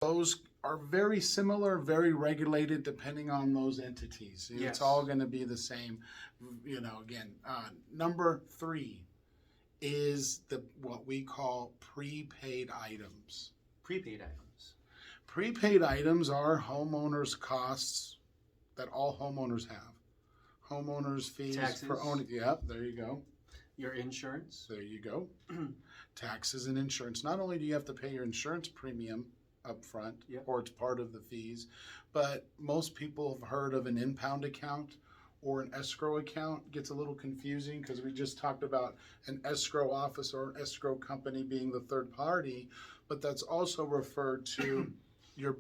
Those are very similar, very regulated depending on those entities. Yes. It's all going to be the same. Again, number three is what we call prepaid items. Prepaid items. Prepaid items are homeowners' costs that all homeowners have. Homeowners' fees Taxes. for owning. Yep, there you go. Your insurance. There you go. Taxes and insurance. Not only do you have to pay your insurance premium up front, yep, or it's part of the fees, but most people have heard of an impound account or an escrow account. Gets a little confusing because we just talked about an escrow office or an escrow company being the third party, but that's also referred to your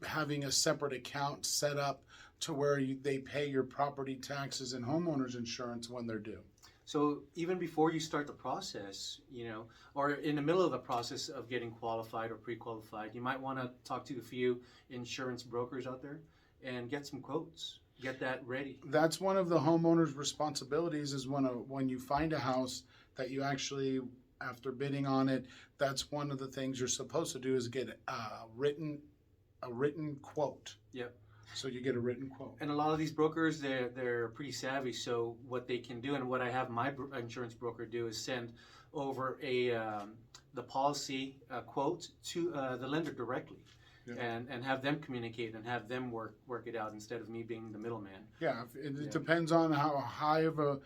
having a separate account set up to where they pay your property taxes and homeowners insurance when they're due. So even before you start the process, or in the middle of the process of getting qualified or pre-qualified, you might want to talk to a few insurance brokers out there and get some quotes. Get that ready. That's one of the homeowner's responsibilities is when you find a house that you actually, after bidding on it, that's one of the things you're supposed to do is get a written quote. Yep. So you get a written quote. And a lot of these brokers, they're pretty savvy. So what they can do, and what I have my insurance broker do, is send over the policy quote to the lender directly, yeah, and have them communicate and have them work it out instead of me being the middleman. Yeah, it depends on how high of a,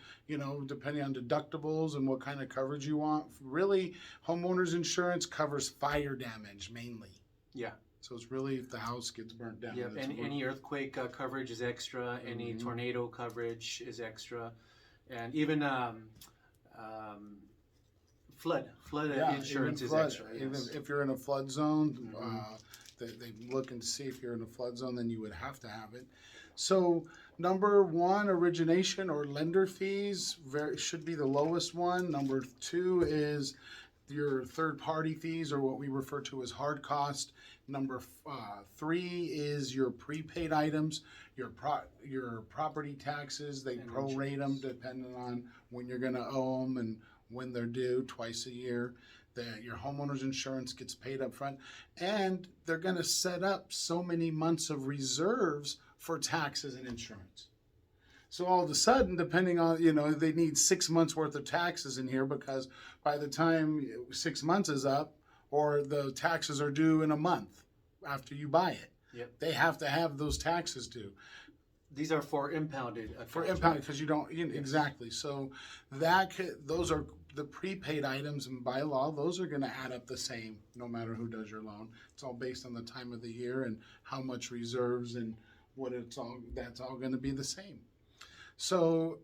depending on deductibles and what kind of coverage you want. Really, homeowners insurance covers fire damage mainly. Yeah. So it's really if the house gets burnt down. Yep, and any earthquake coverage is extra, any tornado coverage is extra, and even flood insurance is extra. Yes. Even if you're in a flood zone, they look and see if you're in a flood zone, then you would have to have it. So number one, origination or lender fees should be the lowest one. Number two is your third-party fees, or what we refer to as hard cost. Number three is your prepaid items, your property taxes. They prorate them depending on when you're going to owe them and when they're due, twice a year. Your homeowner's insurance gets paid up front, and they're going to set up so many months of reserves for taxes and insurance. So all of a sudden, depending on, they need 6 months worth of taxes in here, because by the time 6 months is up, or the taxes are due in a month after you buy it, yep, they have to have those taxes due. These are for impounded accounts. For impounded, because you don't, yes, exactly. So those are the prepaid items, and by law, those are going to add up the same no matter who does your loan. It's all based on the time of the year and how much reserves and that's all going to be the same. So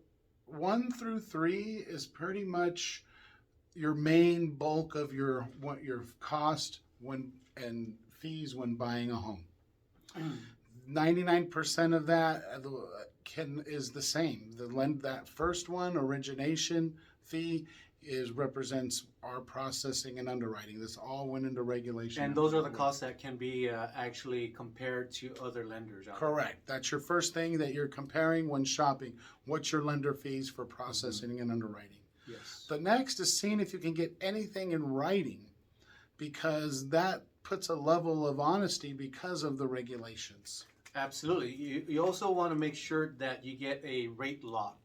1 through 3 is pretty much your main bulk of your cost and fees when buying a home. 99% of that is the same. That first one, origination fee, represents our processing and underwriting. This all went into regulation. And those are the costs that can be actually compared to other lenders out there. Correct. That's your first thing that you're comparing when shopping. What's your lender fees for processing and underwriting? Yes. The next is seeing if you can get anything in writing, because that puts a level of honesty because of the regulations. Absolutely. You also want to make sure that you get a rate lock,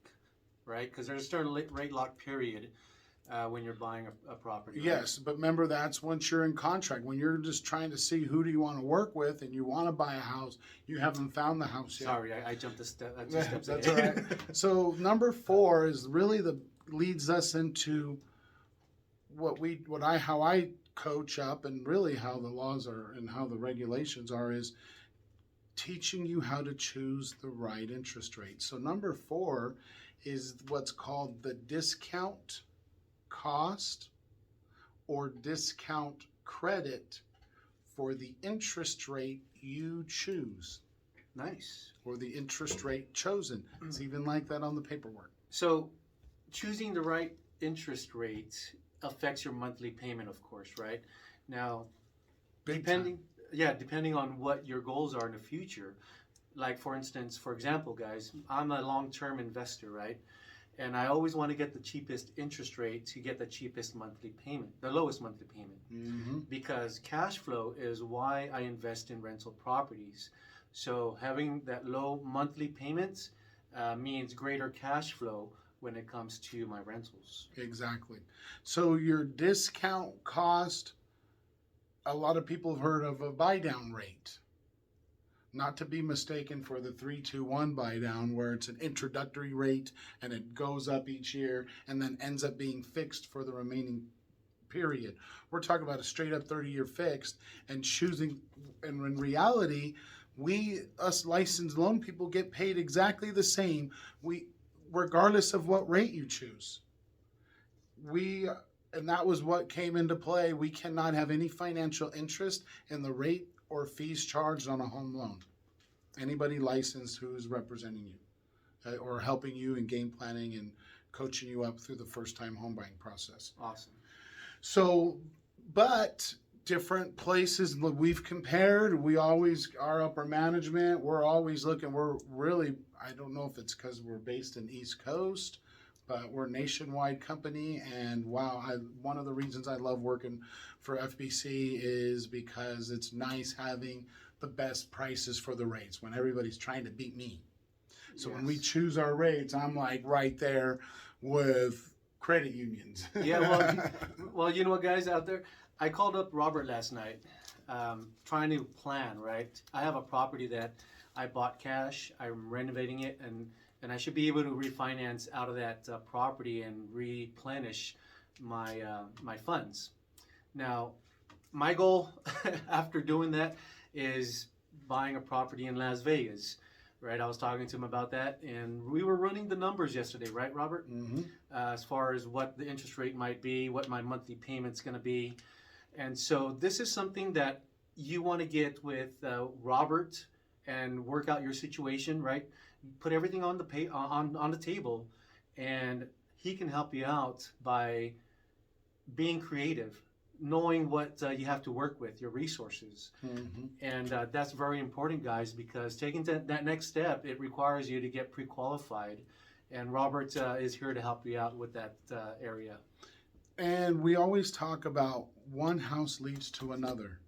right? Because there's a certain rate lock period when you're buying a property. Yes, right? But remember, that's once you're in contract. When you're just trying to see who do you want to work with and you want to buy a house, you haven't found the house yet. Sorry, I jumped a step. Two steps That's ahead. all right. So number 4 is really leads us into how I coach up, and really how the laws are and how the regulations are, is teaching you how to choose the right interest rate. So number 4 is what's called the discount cost or discount credit for the interest rate you choose. Nice. Or the interest rate chosen. It's even like that on the paperwork. So choosing the right interest rate affects your monthly payment, of course, right? Now, depending on what your goals are in the future. Like for example, guys, I'm a long-term investor, right? And I always want to get the cheapest interest rate to get the cheapest monthly payment, the lowest monthly payment. Mm-hmm. Because cash flow is why I invest in rental properties. So having that low monthly payments means greater cash flow when it comes to my rentals. Exactly. So your discount cost, a lot of people have heard of a buy down rate. Not to be mistaken for the 3-2-1 buy down, where it's an introductory rate and it goes up each year and then ends up being fixed for the remaining period. We're talking about a straight up 30-year fixed and choosing, and in reality, us licensed loan people get paid exactly the same, regardless of what rate you choose. And that was what came into play. We cannot have any financial interest in the rate or fees charged on a home loan. Anybody licensed who's representing you or helping you in game planning and coaching you up through the first time home buying process. Awesome. So, but different places we've compared, our upper management, we're always looking, I don't know if it's because we're based in East Coast, but we're a nationwide company, and one of the reasons I love working for FBC is because it's nice having the best prices for the rates when everybody's trying to beat me. So when we choose our rates, I'm like right there with credit unions. Yeah, well, you know what, guys out there, I called up Robert last night, trying to plan, right? I have a property that I bought cash, I'm renovating it, and I should be able to refinance out of that property and replenish my my funds. Now, my goal after doing that is buying a property in Las Vegas, right? I was talking to him about that, and we were running the numbers yesterday, right, Robert? Mm-hmm. As far as what the interest rate might be, what my monthly payment's going to be. And so this is something that you want to get with Robert and work out your situation, right? Put everything on the table, and he can help you out by being creative, knowing what you have to work with, your resources. Mm-hmm. And that's very important, guys, because taking that next step, it requires you to get pre-qualified. And Robert is here to help you out with that area. And we always talk about one house leads to another.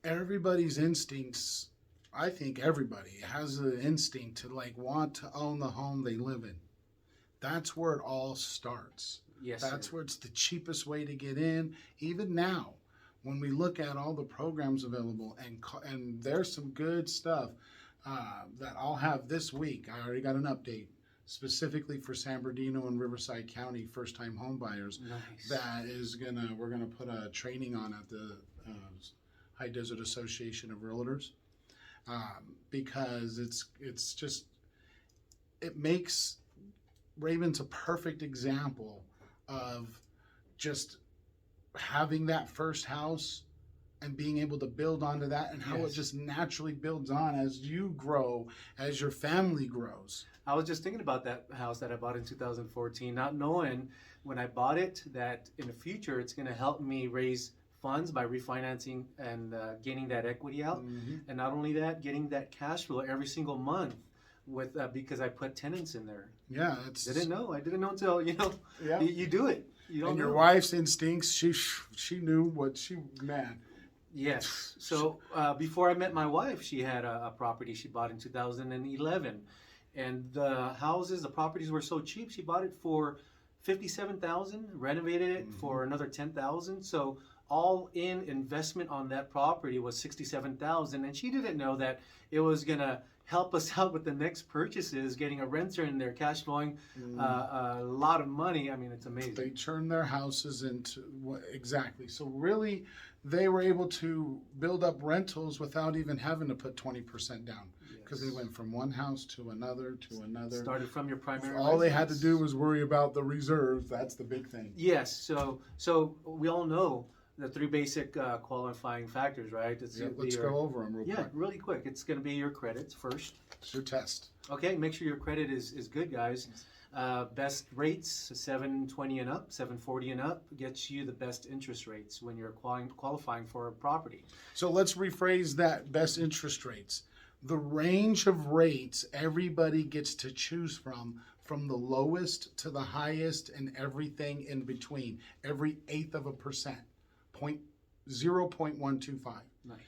Everybody's instincts, I think everybody has an instinct to want to own the home they live in. That's where it all starts. Yes, That's sir. where it's the cheapest way to get in. Even now, when we look at all the programs available, and there's some good stuff that I'll have this week. I already got an update specifically for San Bernardino and Riverside County first-time home buyers. Nice. That is we're gonna put a training on at the High Desert Association of Realtors, because it makes Raven's a perfect example of just having that first house and being able to build onto that, and how it just naturally builds on as you grow, as your family grows. I was just thinking about that house that I bought in 2014, not knowing when I bought it that in the future it's going to help me raise funds by refinancing and gaining that equity out. Mm-hmm. And not only that, getting that cash flow every single month with because I put tenants in there. Yeah, I didn't know until you do it. You don't and know. your wife's instincts, she knew what she meant. Yes. So before I met my wife, she had a property she bought in 2011, and the properties were so cheap. She bought it for $57,000, renovated it for another $10,000. So all in investment on that property was $67,000, and she didn't know that it was gonna help us out with the next purchases, getting a renter in there, cash flowing a lot of money. I mean, it's amazing. They turn their houses into exactly. So really, they were able to build up rentals without even having to put 20% down, because they went from one house to another to another. Started from your primary. All they had to do was worry about the reserves. That's the big thing. Yes. So we all know the three basic qualifying factors, right? Let's go over them real quick. Yeah, really quick. It's going to be your credits first. It's your test. Okay, make sure your credit is good, guys. Best rates, 720 and up, 740 and up, gets you the best interest rates when you're qualifying for a property. So let's rephrase that, best interest rates. The range of rates everybody gets to choose from from the lowest to the highest and everything in between, every 1/8 of a percent, 0.125. Nice.